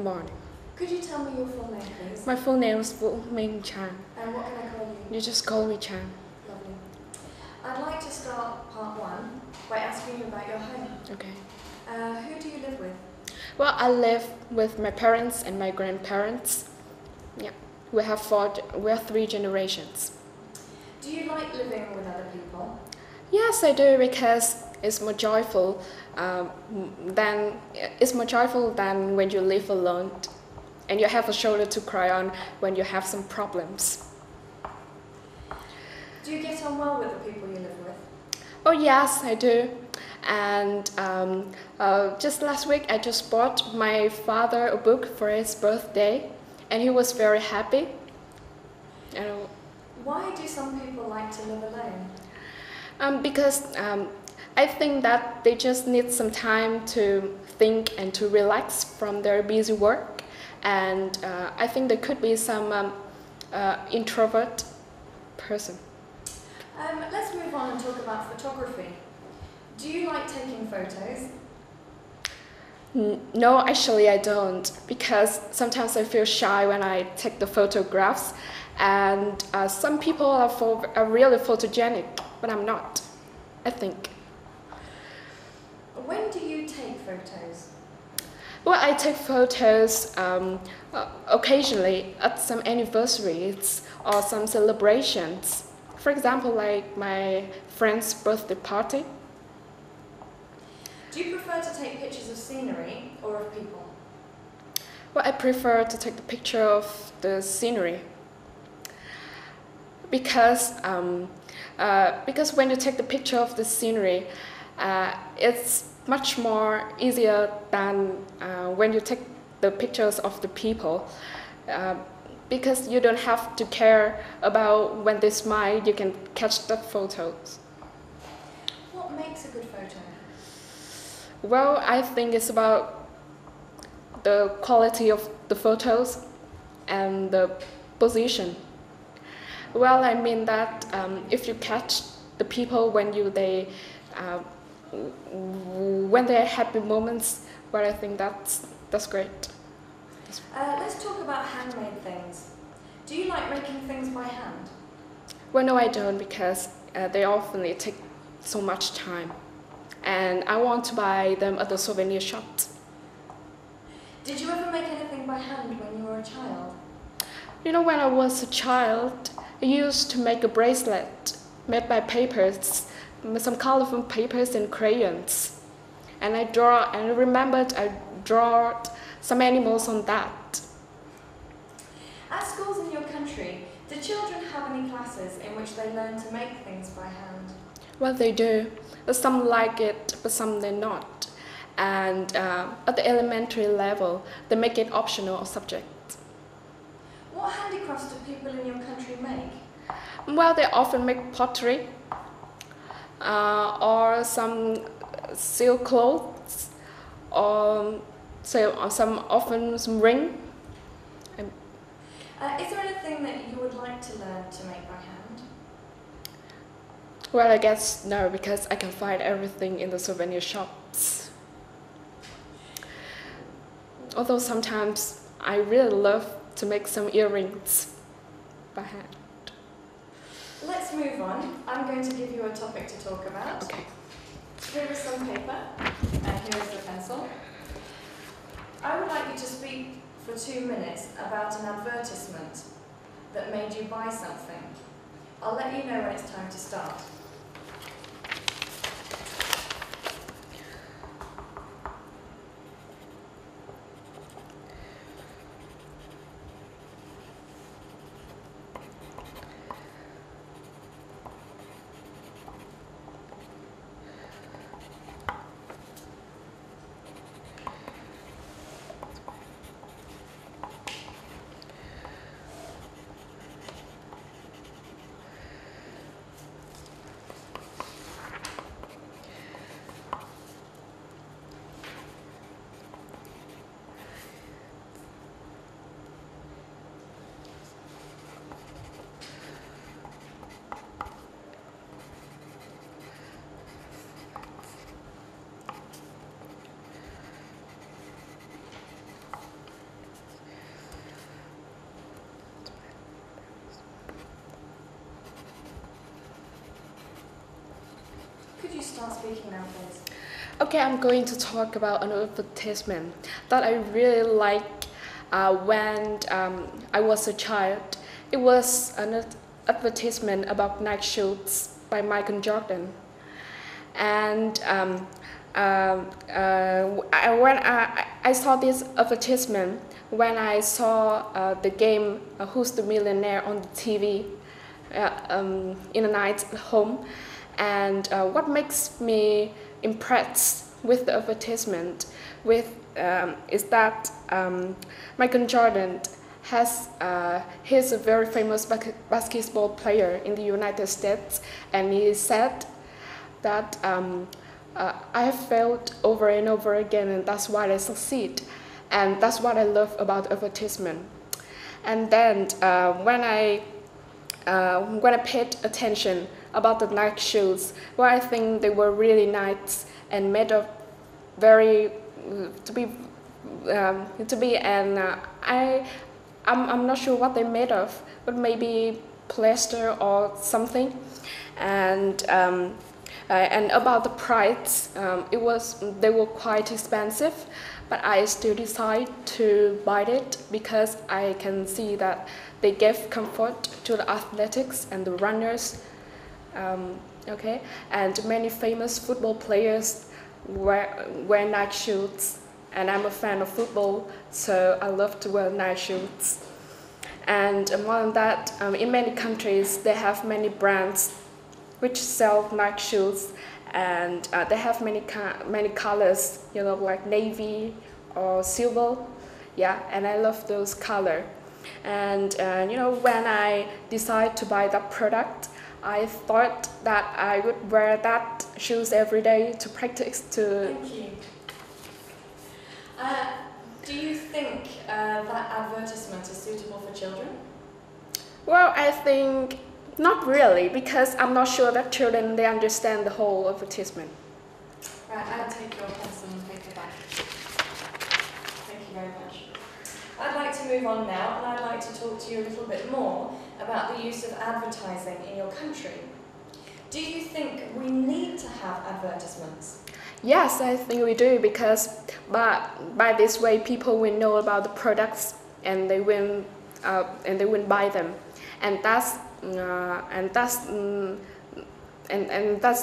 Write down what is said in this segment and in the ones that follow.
morning. Could you tell me your full name, please? My full name is Boc St. And what can I call you? You just call me Chan. Lovely. I'd like to start part one by asking you about your home. Okay. Who do you live with? Well, I live with my parents and my grandparents. Yeah, we have 3 generations. Do you like living with other people? Yes, I do, because it's more joyful than when you live alone, and you have a shoulder to cry on when you have some problems. Do you get on well with the people you live with? Oh yes, I do. And just last week I just bought my father a book for his birthday, and he was very happy. Why do some people like to live alone? Because I think that they just need some time to think and to relax from their busy work, and I think there could be some introvert person. Let's move on and talk about photography. Do you like taking photos? No, actually I don't, because sometimes I feel shy when I take the photographs, and some people are really photogenic, but I'm not, I think. When do you take photos? Well, I take photos occasionally at some anniversaries or some celebrations. For example, like my friend's birthday party. Do you prefer to take pictures of scenery or of people? Well, I prefer to take the picture of the scenery, because when you take the picture of the scenery, it's much more easier than when you take the pictures of the people, because you don't have to care about when they smile, you can catch the photos. What makes a good photo? Well, I think it's about the quality of the photos and the position. Well, I mean that if you catch the people when they are happy moments, well, I think that's great. Let's talk about handmade things. Do you like making things by hand? Well, no, I don't, because they often take so much time, and I want to buy them at the souvenir shops. Did you ever make anything by hand when you were a child? You know, when I was a child, I used to make a bracelet made by papers, some colorful papers and crayons. And I remembered I drew some animals on that. At schools in your country, do children have any classes in which they learn to make things by hand? Well, they do. Some like it, but some they're not. And at the elementary level, they make it optional subject. What handicrafts do people in your country make? Well, they often make pottery, or some silk clothes, or some ring. Is there anything that you would like to learn to make by hand? Well, I guess no, because I can find everything in the souvenir shops. Although sometimes I really love to make some earrings by hand. Let's move on. I'm going to give you a topic to talk about. Okay. Here is some paper, and here is the pencil. I would like you to speak for 2 minutes about an advertisement that made you buy something. I'll let you know when it's time to start. you start speaking now, please? Okay, I'm going to talk about an advertisement that I really like when I was a child. It was an advertisement about Nike shoes by Michael Jordan. And when I saw this advertisement, when I saw the game Who's the Millionaire on the TV in a night home, and what makes me impressed with the advertisement is that Michael Jordan he's a very famous basketball player in the United States, and he said that I have failed over and over again, and that's why I succeed, and that's what I love about advertisement. And then when I paid attention about the Nike shoes, well, I think they were really nice and made of very I'm not sure what they're made of, but maybe plaster or something. And about the price, they were quite expensive, but I still decided to buy it because I can see that they give comfort to the athletics and the runners. Okay, and many famous football players wear Nike shoes, and I'm a fan of football, so I love to wear Nike shoes. And more than that, in many countries they have many brands which sell Nike shoes, and they have many colors, you know, like navy or silver. Yeah, and I love those colors. And you know, when I decided to buy that product, I thought that I would wear that shoes every day to practice. Thank you. Do you think that advertisement is suitable for children? Well, I think not really, because I'm not sure that children, they understand the whole advertisement. Right, I'll take your pencil and paper back. Thank you very much. I'd like to move on now, and I'd like to talk to you a little bit more about the use of advertising in your country. Do you think we need to have advertisements? Yes, I think we do, because by this way people will know about the products, and they will buy them, and that's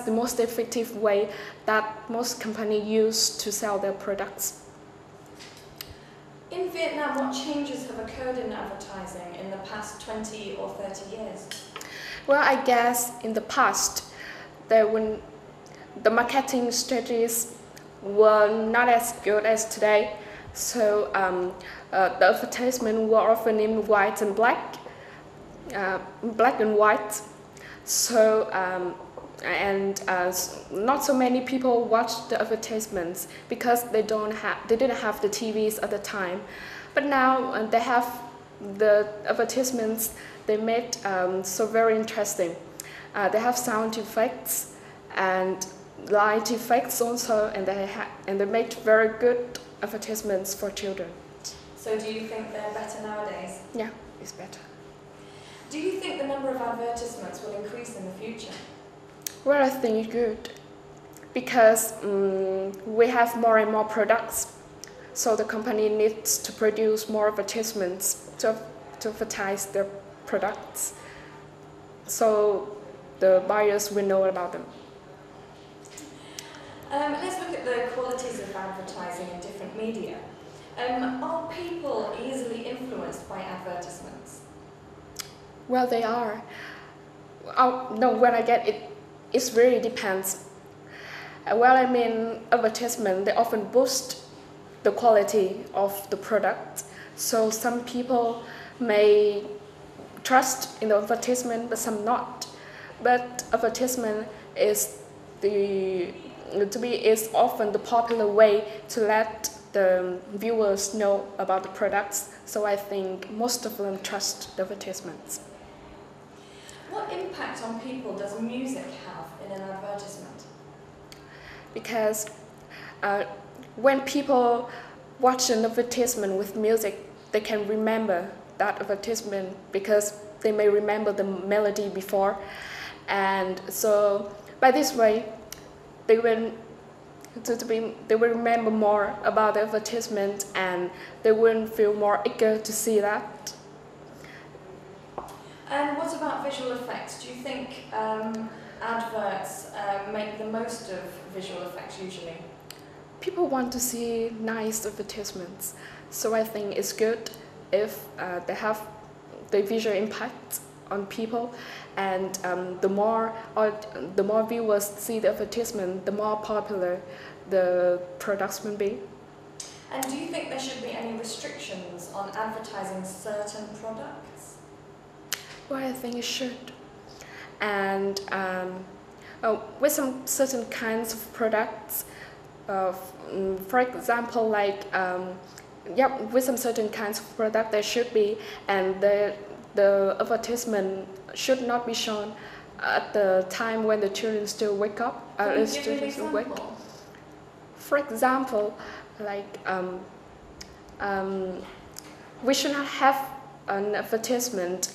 the most effective way that most companies use to sell their products. In Vietnam, what changes have occurred in advertising in the past 20 or 30 years? Well, I guess in the past, the marketing strategies were not as good as today. So the advertisement were often in white and black and white. So not so many people watched the advertisements because they didn't have the TVs at the time. But now they have the advertisements. They made so very interesting. They have sound effects and light effects also, and they made very good advertisements for children. So do you think they're better nowadays? Yeah, it's better. Do you think the number of advertisements will increase in the future? Well, I think it's good, because we have more and more products, so the company needs to produce more advertisements to advertise their products, so the buyers will know about them. Let's look at the qualities of advertising in different media. Are people easily influenced by advertisements? Well, they are. Oh, no, when I get it, it really depends. Well, I mean, advertisement, they often boost the quality of the product. So some people may trust in the advertisement, but some not. But advertisement is often the popular way to let the viewers know about the products. So I think most of them trust the advertisements. What impact on people does music have in an advertisement? Because when people watch an advertisement with music, they can remember that advertisement because they may remember the melody before. And so by this way, they will remember more about the advertisement, and they will feel more eager to see that. And what about visual effects? Do you think adverts make the most of visual effects usually? People want to see nice advertisements, so I think it's good if they have the visual impact on people, and the more viewers see the advertisement, the more popular the products will be. And do you think there should be any restrictions on advertising certain products? Well, I think it should. And with some certain kinds of products, for example, like with some certain kinds of product there should be, and the advertisement should not be shown at the time when the children still wake up. Can you give me an example? For example, like we should not have an advertisement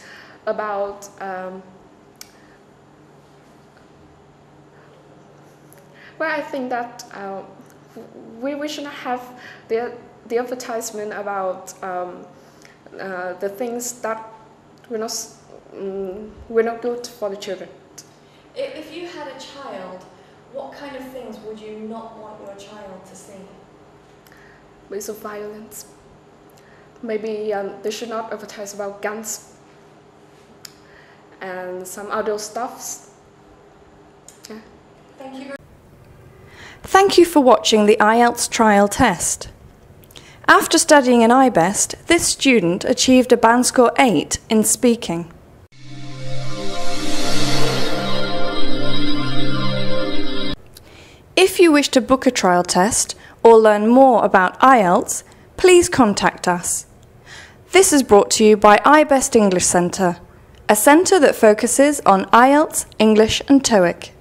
about I think that we should not have the advertisement about the things that were not good for the children. If you had a child, what kind of things would you not want your child to see? Ways of violence. Maybe they should not advertise about guns and some other stuffs. Yeah. Thank you. Thank you for watching the IELTS Trial Test. After studying an IBEST, this student achieved a band score 8 in speaking. If you wish to book a trial test or learn more about IELTS, please contact us. This is brought to you by IBEST English Centre, a centre that focuses on IELTS, English and TOEIC.